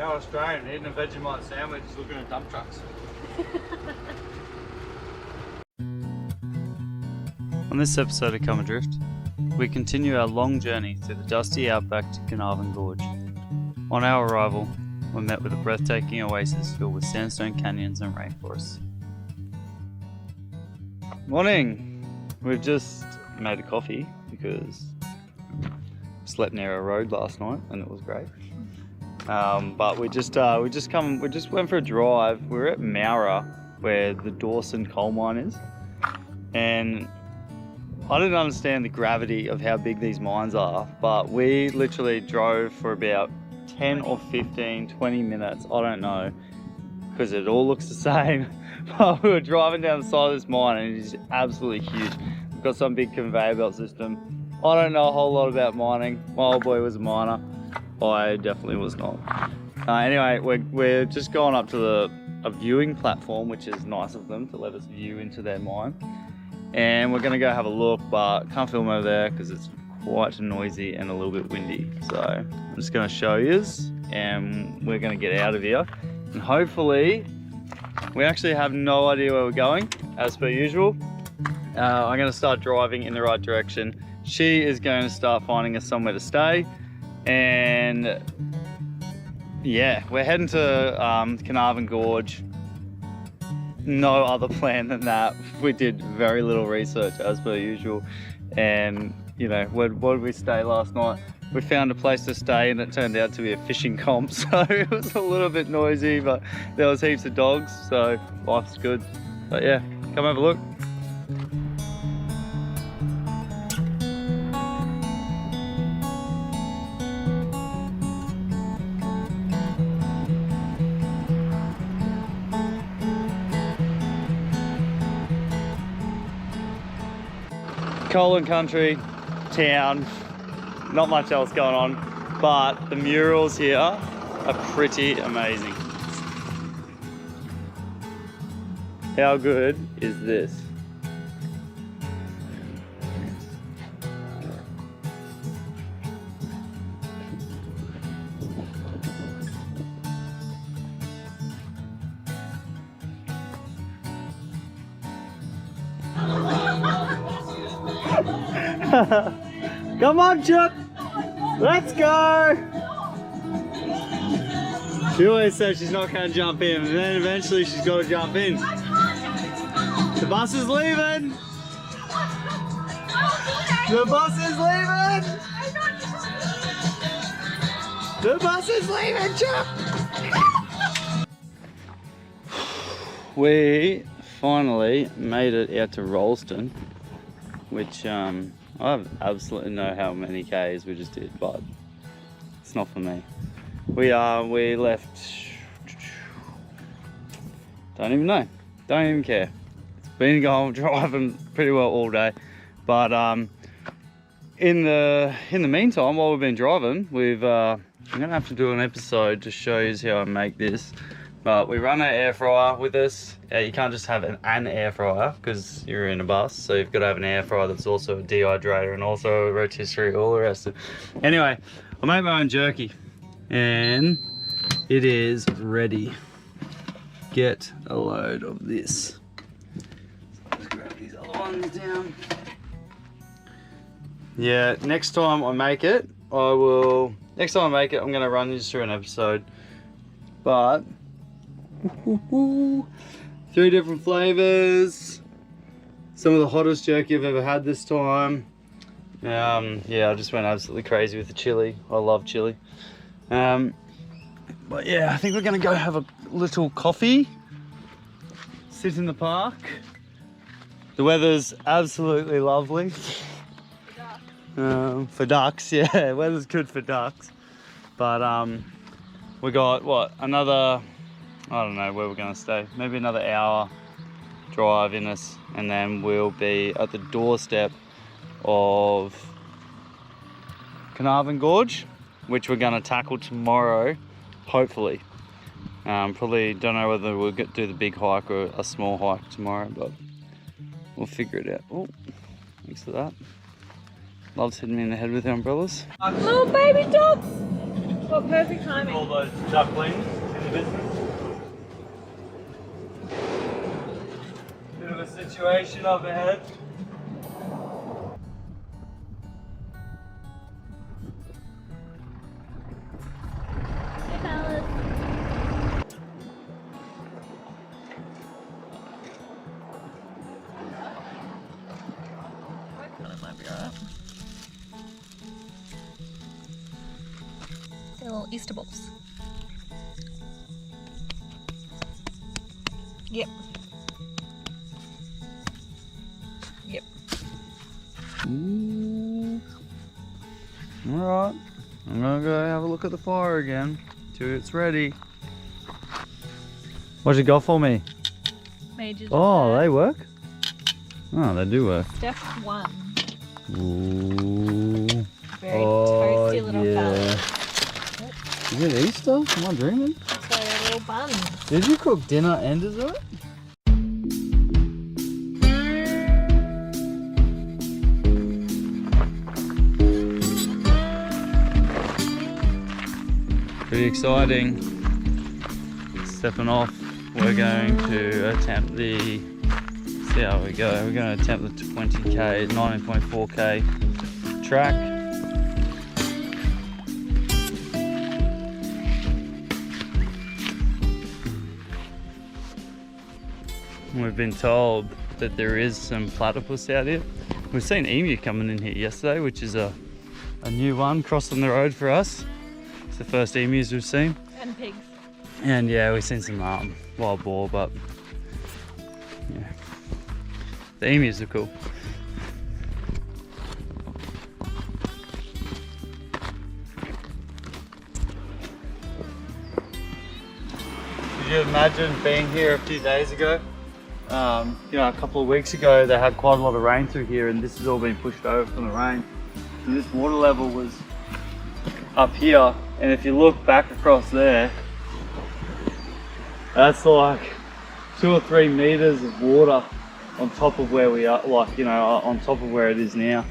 How Australian, eating a Vegemite sandwich, looking at dump trucks. On this episode of Come Adrift, we continue our long journey through the dusty outback to Carnarvon Gorge. On our arrival, we're met with a breathtaking oasis filled with sandstone canyons and rainforests. Morning! We've just made a coffee because we slept near a road last night and it was great. But we just went for a drive. We're at Moura, where the Dawson Coal Mine is, and I didn't understand the gravity of how big these mines are, but we literally drove for about 10 or 15, 20 minutes, I don't know, because it all looks the same. But we were driving down the side of this mine and it is absolutely huge. We've got some big conveyor belt system. I don't know a whole lot about mining. My old boy was a miner. I definitely was not. Anyway, we're just going up to a viewing platform, which is nice of them to let us view into their mine. And we're gonna go have a look, but can't film over there because it's quite noisy and a little bit windy. So I'm just gonna show yous and we're gonna get out of here. And hopefully, we actually have no idea where we're going, as per usual. I'm gonna start driving in the right direction. She is going to start finding us somewhere to stay. And yeah, we're heading to Carnarvon Gorge. No other plan than that. We did very little research as per usual, and you know, where did we stay last night? We found a place to stay and it turned out to be a fishing comp, so it was a little bit noisy, but there was heaps of dogs, so life's good. But yeah, come have a look. Coal and country, town, not much else going on, but the murals here are pretty amazing. How good is this? Come on, Chook! Let's go! She always says she's not going to jump in, and then eventually she's got to jump in. The bus is leaving! The bus is leaving! The bus is leaving, Chook! We finally made it out to Rolleston, which I have absolutely no how many Ks we just did, but it's not for me. We left, don't even know, don't even care. It's been going driving pretty well all day, but in the meantime, while we've been driving, I'm gonna have to do an episode to show you how I make this. But we run our air fryer with us. You can't just have an air fryer because you're in a bus, so you've got to have an air fryer that's also a dehydrator and also a rotisserie, all the rest of it. Anyway, I made my own jerky and it is ready. Get a load of this. So let's grab these other ones down. Yeah, next time I make it, I'm gonna run you through an episode. But 3 different flavors, some of the hottest jerky I've ever had this time. Yeah, I just went absolutely crazy with the chili. I love chili. But yeah, I think we're gonna go have a little coffee, sit in the park. The weather's absolutely lovely. For ducks, yeah, weather's good for ducks. But we got what, another, I don't know where we're gonna stay, maybe another hour drive in us, and then we'll be at the doorstep of Carnarvon Gorge, which we're gonna tackle tomorrow, hopefully. Probably don't know whether we'll do the big hike or a small hike tomorrow, but we'll figure it out. Oh, thanks for that. Loves hitting me in the head with the umbrellas. Little baby dogs! What perfect timing. All those ducklings in the business. Bit of a situation up ahead. Hey fellas. Might be alright. They're little Easter balls. Yep. Yep. Ooh. Alright, I'm gonna go have a look at the fire again till it's ready. What'd you got for me? Major. Oh, they work? Oh, they do work. Step 1. Ooh. Very toasty little fella. Is it Easter? Am I dreaming? So they're little buns. Did you cook dinner and dessert? Pretty exciting. Stepping off, we're going to attempt the, see how we go. We're going to attempt the 20k, 19.4k track. We've been told that there is some platypus out here. We've seen emu coming in here yesterday, which is a new one crossing the road for us. It's the first emus we've seen. And pigs. And yeah, we've seen some wild boar, but yeah, the emus are cool. Could you imagine being here a few days ago? You know, a couple of weeks ago they had quite a lot of rain through here, and this has all been pushed over from the rain. And this water level was up here, and if you look back across there, that's like 2 or 3 meters of water on top of where we are, like, you know, on top of where it is now.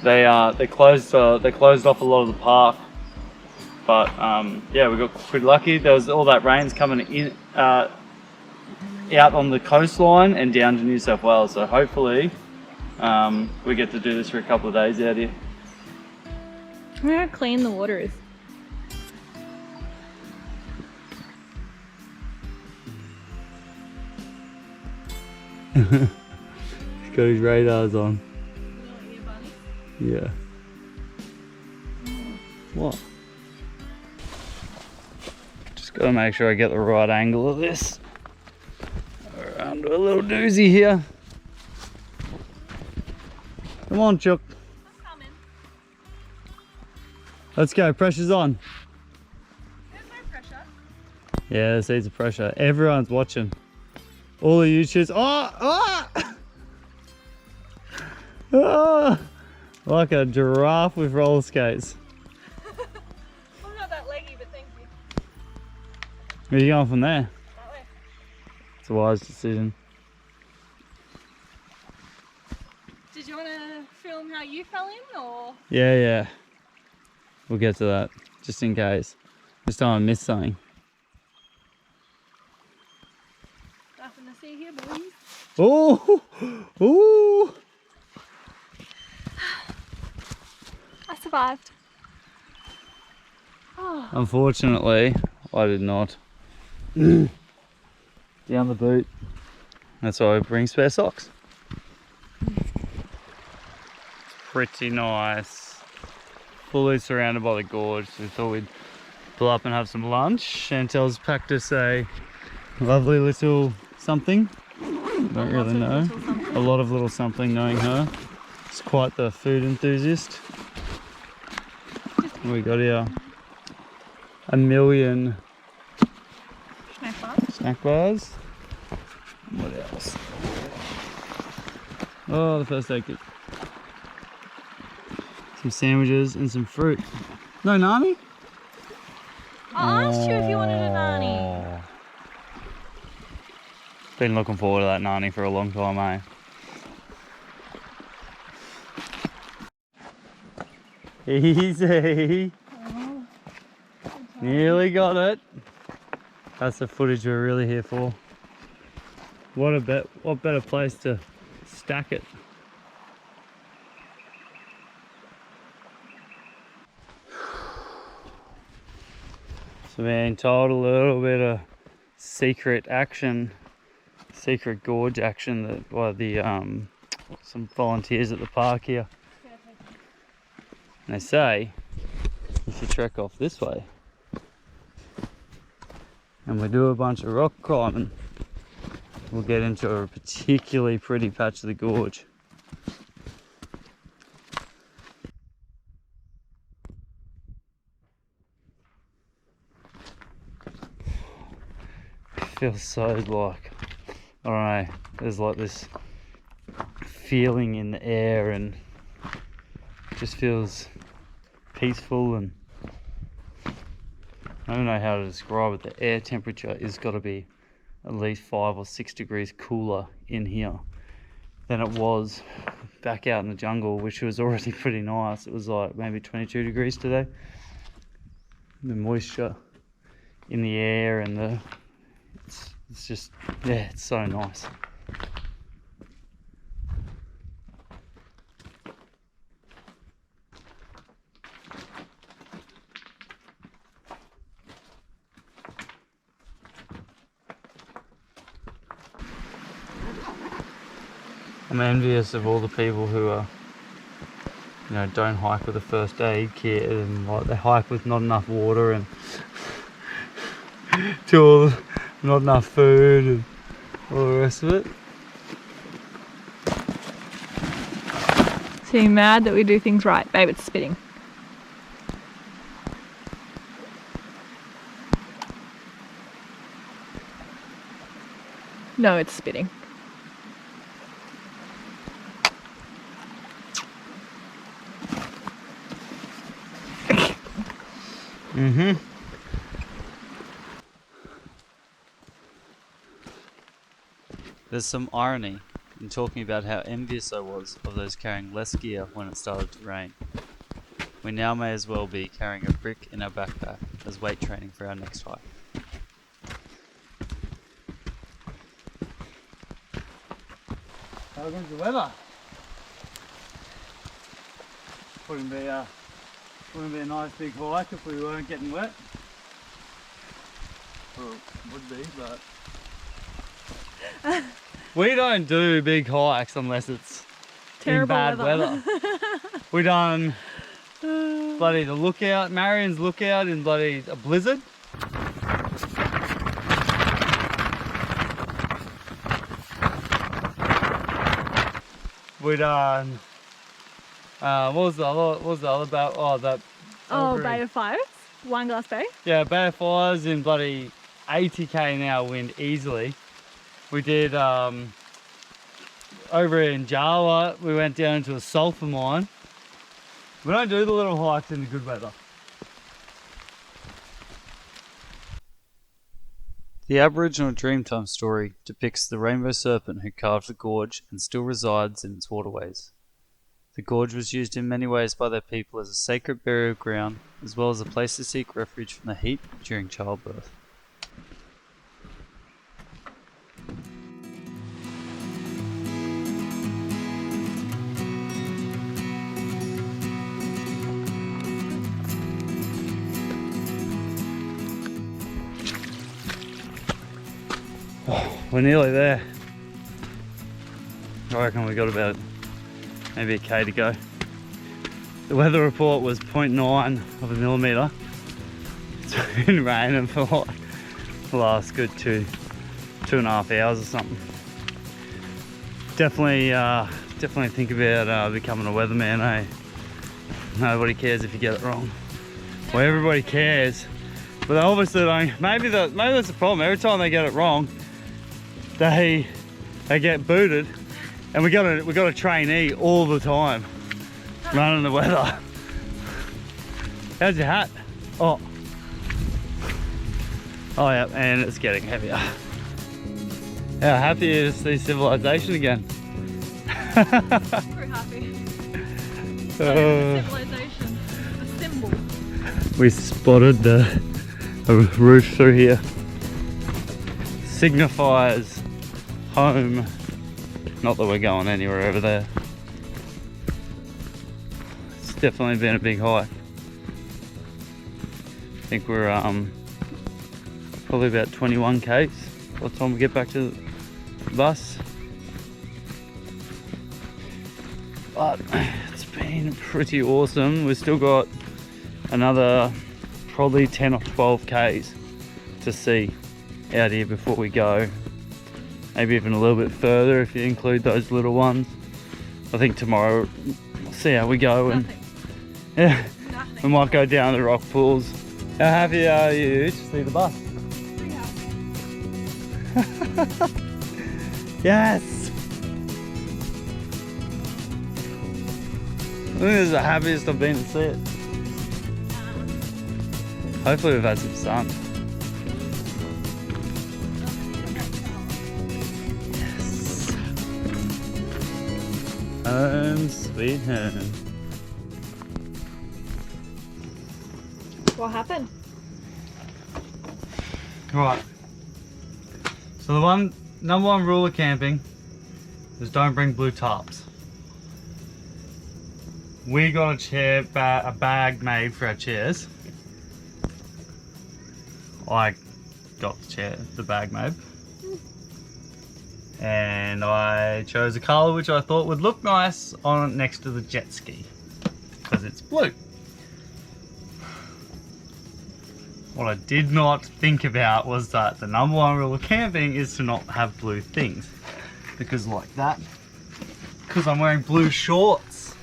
They closed off a lot of the park, but yeah, we got pretty lucky. There was all that rain's coming in out on the coastline and down to New South Wales, so hopefully we get to do this for a couple of days out here. I wonder how clean the water is. He's got his radars on. Yeah. What? Just gotta make sure I get the right angle of this. Around to a little doozy here. Come on, Chook. I'm coming. Let's go, pressure's on. There's no pressure. Yeah, there's heaps of pressure. Everyone's watching. All the YouTubers. Oh! Oh! Oh! Like a giraffe with roller skates. I'm not that leggy, but thank you. Where are you going from there? That way. It's a wise decision. Did you want to film how you fell in, or? Yeah. We'll get to that, just in case. This time I missed something. Nothing to see here, boys. Oh! Ooh! I survived. Oh. Unfortunately, I did not. Down the boot. That's why we bring spare socks. Pretty nice. Fully surrounded by the gorge, so we thought we'd pull up and have some lunch. Chantel's packed us a lovely little something. Don't really know. A lot of little something, knowing her. She's quite the food enthusiast. What we got here? A million snack bars. What else? Oh, the first aid kit. Some sandwiches and some fruit. No nani? I asked you if you wanted a nani. Been looking forward to that nani for a long time, eh? Easy. Oh. Nearly got it. That's the footage we're really here for. What better place to stack it? So being told a little bit of secret gorge action that by the some volunteers at the park here. And they say if you trek off this way and we do a bunch of rock climbing, we'll get into a particularly pretty patch of the gorge. Feels so like, I don't know, there's like this feeling in the air and it just feels peaceful, and I don't know how to describe it. The air temperature is got to be at least 5 or 6 degrees cooler in here than it was back out in the jungle, which was already pretty nice. It was like maybe 22 degrees today. The moisture in the air and it's just, yeah, it's so nice. I'm envious of all the people who are, you know, don't hike with a first aid kit and like they hike with not enough water and tools, not enough food and all the rest of it. So you're mad that we do things right? Babe, it's spitting. No, it's spitting. There's some irony in talking about how envious I was of those carrying less gear when it started to rain. We now may as well be carrying a brick in our backpack as weight training for our next hike. How goes the weather? Wouldn't be a nice big hike if we weren't getting wet. Well, it would be, but we don't do big hikes unless it's terrible in bad weather. We done bloody the lookout, Marion's lookout in bloody a blizzard. We done what was the other about? Oh, that. Oh, Bay of Fires? Wine Glass Bay? Yeah, Bay of Fires in bloody 80k an hour wind easily. We did over in Jawa, we went down into a sulphur mine. We don't do the little hikes in the good weather. The Aboriginal Dreamtime story depicts the rainbow serpent who carved the gorge and still resides in its waterways. The gorge was used in many ways by their people as a sacred burial ground, as well as a place to seek refuge from the heat during childbirth. We're nearly there. I reckon we got about maybe a K to go. The weather report was 0.9 of a millimetre. It's been raining for like the last good two and a half hours or something. Definitely think about becoming a weatherman, eh? Nobody cares if you get it wrong. Well, everybody cares, but they obviously don't. Maybe that's the problem. Every time they get it wrong, they get booted, and we got a trainee all the time running the weather. How's your hat? Oh yeah, and it's getting heavier. How happy is to see civilization again? Very happy. Civilization, a symbol. We spotted the a roof through here. Signifies home. Not that we're going anywhere over there. It's definitely been a big hike. I think we're probably about 21 k's by the time we get back to the bus. But it's been pretty awesome. We've still got another probably 10 or 12 k's to see out here before we go. Maybe even a little bit further if you include those little ones. I think tomorrow we'll see how we go. And yeah, we might go down the rock pools. How happy are you to see the bus? Yes! I think this is the happiest I've been to see it. Hopefully we've had some sun. Yes. Home sweet home. What happened? Right. So the number one rule of camping is don't bring blue tarps. We got a bag made for our chairs. I got the bag made. And I chose a colour which I thought would look nice on next to the jet ski because it's blue. What I did not think about was that the number one rule of camping is to not have blue things. Because like that, because I'm wearing blue shorts.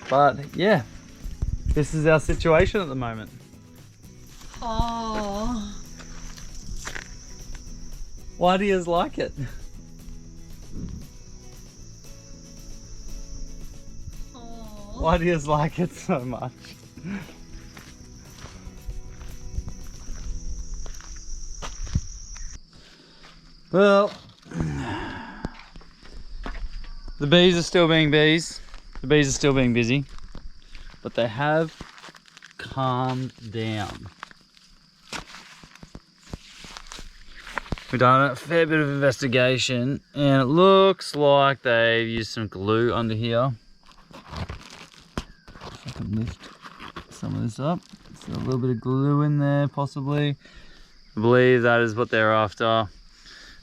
But yeah, this is our situation at the moment. Oh. Why do you like it? Oh. Why do you like it so much? Well, the bees are still being bees. The bees are still being busy, but they have calmed down. We've done a fair bit of investigation and it looks like they've used some glue under here. If I can lift some of this up. So a little bit of glue in there possibly. I believe that is what they're after.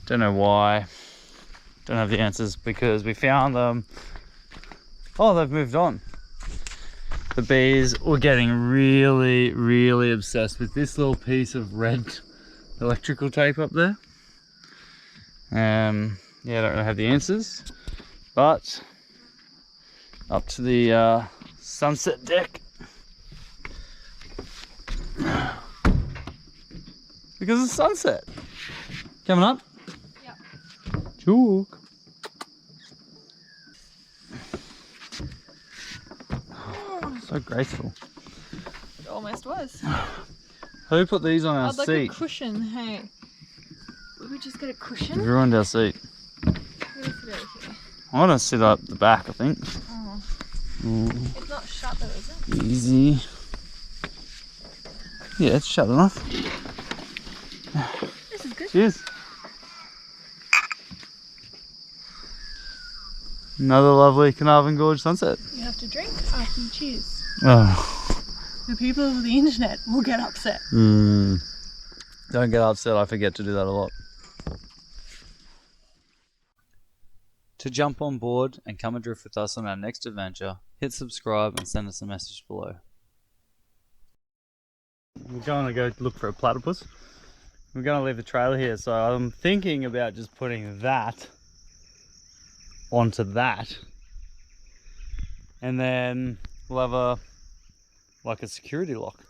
Don't know why. Don't have the answers because we found them. Oh, they've moved on. The bees were getting really, really obsessed with this little piece of red electrical tape up there. Yeah, I don't really have the answers, but up to the sunset deck. Because it's sunset. Coming up? Yep. Chook. So graceful. It almost was. Who put these on our I'd like seat? a cushion, hey. Would we just get a We've cushion? ruined our seat. Where's it over here? I want to sit up the back, I think. Oh. Ooh. It's not shut though, is it? Easy. Yeah, it's shut enough. This is good. Cheers. Another lovely Carnarvon Gorge sunset. You have to drink after you cheers. Oh. The people of the internet will get upset. Don't get upset, I forget to do that a lot. To jump on board and come adrift with us on our next adventure, hit subscribe and send us a message below. We're going to go look for a platypus. We're going to leave the trailer here, so I'm thinking about just putting that onto that. And then we'll have like a security lock.